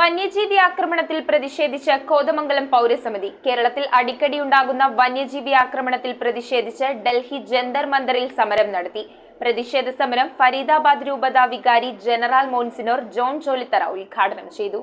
വന്യജീവി ആക്രമണത്തിൽ പ്രതിഷേധിച്ച് കോതമംഗലം പൗരസമിതി. കേരളത്തിൽ അടിക്കടിയുണ്ടാകുന്ന വന്യജീവി ആക്രമണത്തിൽ പ്രതിഷേധിച്ച് ഡൽഹി ജന്തർ മന്ദറിൽ സമരം നടത്തി. പ്രതിഷേധ സമരം ഫരീദാബാദ് രൂപത വികാരി ജനറൽ മോൺസിനോർ ജോൺ ചോലിത്തറ ഉദ്ഘാടനം ചെയ്തു.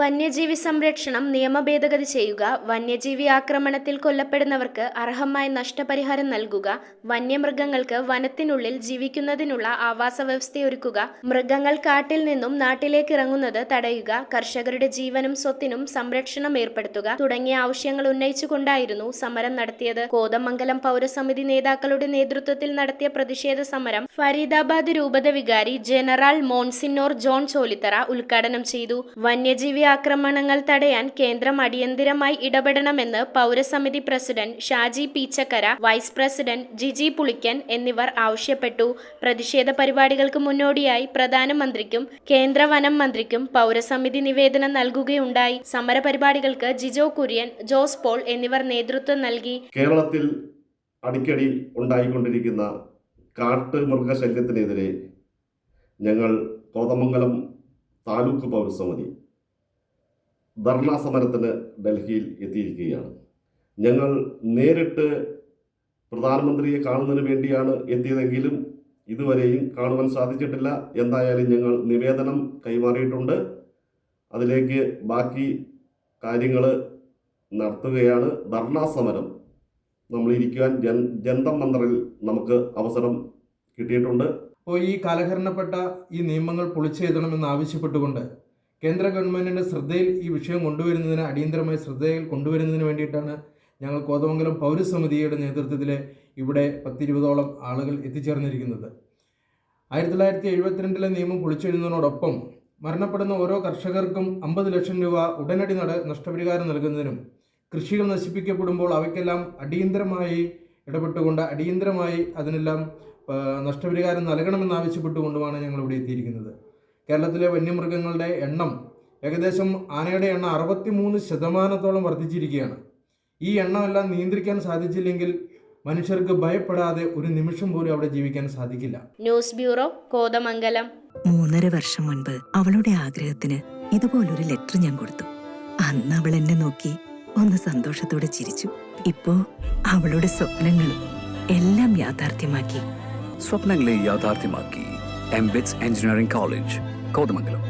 വന്യജീവി സംരക്ഷണം നിയമ ഭേദഗതി ചെയ്യുക, വന്യജീവി ആക്രമണത്തിൽ കൊല്ലപ്പെടുന്നവർക്ക് അർഹമായ നഷ്ടപരിഹാരം നൽകുക, വന്യമൃഗങ്ങൾക്ക് വനത്തിനുള്ളിൽ ജീവിക്കുന്നതിനുള്ള ആവാസ വ്യവസ്ഥയൊരുക്കുക, മൃഗങ്ങൾ കാട്ടിൽ നിന്നും നാട്ടിലേക്ക് ഇറങ്ങുന്നത് തടയുക, കർഷകരുടെ ജീവനും സ്വത്തിനും സംരക്ഷണം ഏർപ്പെടുത്തുക തുടങ്ങിയ ആവശ്യങ്ങൾ ഉന്നയിച്ചുകൊണ്ടായിരുന്നു സമരം നടത്തിയത്. കോതമംഗലം പൗരസമിതി നേതാക്കളുടെ നേതൃത്വത്തിൽ നടത്തിയ പ്രതിഷേധ സമരം ഫരീദാബാദ് രൂപത വികാരി ജനറൽ മോൺസിനോർ ജോൺ ചോലിത്തറ ഉദ്ഘാടനം ചെയ്തു. വന്യജീവി ആക്രമണങ്ങൾ തടയാൻ കേന്ദ്രം അടിയന്തിരമായി ഇടപെടണമെന്ന് പൗരസമിതി president Shaji Peechakkara, vice president Jiji Pulickan എന്നിവർ ആവശ്യപ്പെട്ടു. പ്രതിഷേധ പരിപാടികൾക്ക് മുന്നോടിയായി പ്രധാനമന്ത്രിക്കും കേന്ദ്ര വനം മന്ത്രിക്കും പൗരസമിതി നിവേദനം നൽകുകയുണ്ടായി. സമര പരിപാടികൾക്ക് ജിജോ കുര്യൻ, ജോസ് പോൾ എന്നിവർ നേതൃത്വം നൽകി. കേരളത്തിൽ അടിക്കടി ഉണ്ടായിക്കൊണ്ടിരിക്കുന്ന കാട്ടുമൃഗശല്യത്തിനെതിരെ ഞങ്ങൾ കോതമംഗലം താലൂക്ക് പൗരസമിതി ധർണാ സമരത്തിന് ഡൽഹിയിൽ എത്തിയിരിക്കുകയാണ്. ഞങ്ങൾ നേരിട്ട് പ്രധാനമന്ത്രിയെ കാണുന്നതിന് വേണ്ടിയാണ് എത്തിയതെങ്കിലും ഇതുവരെയും കാണുവാൻ സാധിച്ചിട്ടില്ല. എന്തായാലും ഞങ്ങൾ നിവേദനം കൈമാറിയിട്ടുണ്ട്. അതിലേക്ക് ബാക്കി കാര്യങ്ങൾ നടത്തുകയാണ്. ധർണാ സമരം നമ്മൾ ഇരിക്കുവാൻ ജന്തർ മന്ദറിൽ നമുക്ക് അവസരം കിട്ടിയിട്ടുണ്ട്. അപ്പോൾ ഈ കാലഹരണപ്പെട്ട ഈ നിയമങ്ങൾ പൊളിച്ചെഴുതണമെന്ന് ആവശ്യപ്പെട്ടുകൊണ്ട് കേന്ദ്ര ഗവൺമെൻറ്റിൻ്റെ ശ്രദ്ധയിൽ ഈ വിഷയം കൊണ്ടുവരുന്നതിന്, അടിയന്തരമായി ശ്രദ്ധയിൽ കൊണ്ടുവരുന്നതിന് വേണ്ടിയിട്ടാണ് ഞങ്ങൾ കോതമംഗലം പൗരസമിതിയുടെ നേതൃത്വത്തിൽ ഇവിടെ 10-20ഓളം ആളുകൾ എത്തിച്ചേർന്നിരിക്കുന്നത്. 1972 നിയമം പൊളിച്ചെഴുതുന്നതിനോടൊപ്പം മരണപ്പെടുന്ന ഓരോ കർഷകർക്കും 50 ലക്ഷം രൂപ ഉടനടി നഷ്ടപരിഹാരം നൽകുന്നതിനും, കൃഷികൾ നശിപ്പിക്കപ്പെടുമ്പോൾ അവയ്ക്കെല്ലാം അടിയന്തരമായി ഇടപെട്ടുകൊണ്ട് അടിയന്തരമായി അതിനെല്ലാം നഷ്ടപരിഹാരം നൽകണമെന്നാവശ്യപ്പെട്ടുകൊണ്ടുമാണ് ഞങ്ങൾ ഇവിടെ എത്തിയിരിക്കുന്നത്. കേരളത്തിലെ വന്യമൃഗങ്ങളുടെ എണ്ണം ഏകദേശം ആനയുടെ എണ്ണം 63% വർദ്ധിച്ചിരിക്കുകയാണ്. ഈ എണ്ണമെല്ലാം നിയന്ത്രിക്കാൻ സാധിച്ചില്ലെങ്കിൽ മനുഷ്യർക്ക് ഭയപ്പെടാതെ ഒരു നിമിഷം പോലും അവിടെ ജീവിക്കാൻ സാധിക്കില്ല. News bureau, Kothamangalam. 3.5 വർഷം മുൻപ് അവളുടെ ആഗ്രഹത്തിന് ഇതുപോലൊരു ലെറ്റർ ഞാൻ കൊടുത്തു. അന്ന് അവൾ എന്നെ നോക്കി ഒന്ന് സന്തോഷത്തോടെ ചിരിച്ചു. ഇപ്പോ അവളുടെ സ്വപ്നങ്ങളും എല്ലാം യാഥാർത്ഥ്യമാക്കി. സ്വപ്നങ്ങളെ യാഥാർത്ഥ്യമാക്കി എംബിറ്റ്സ് എഞ്ചിനീയറിംഗ് കോളേജ്, കോതമംഗലം.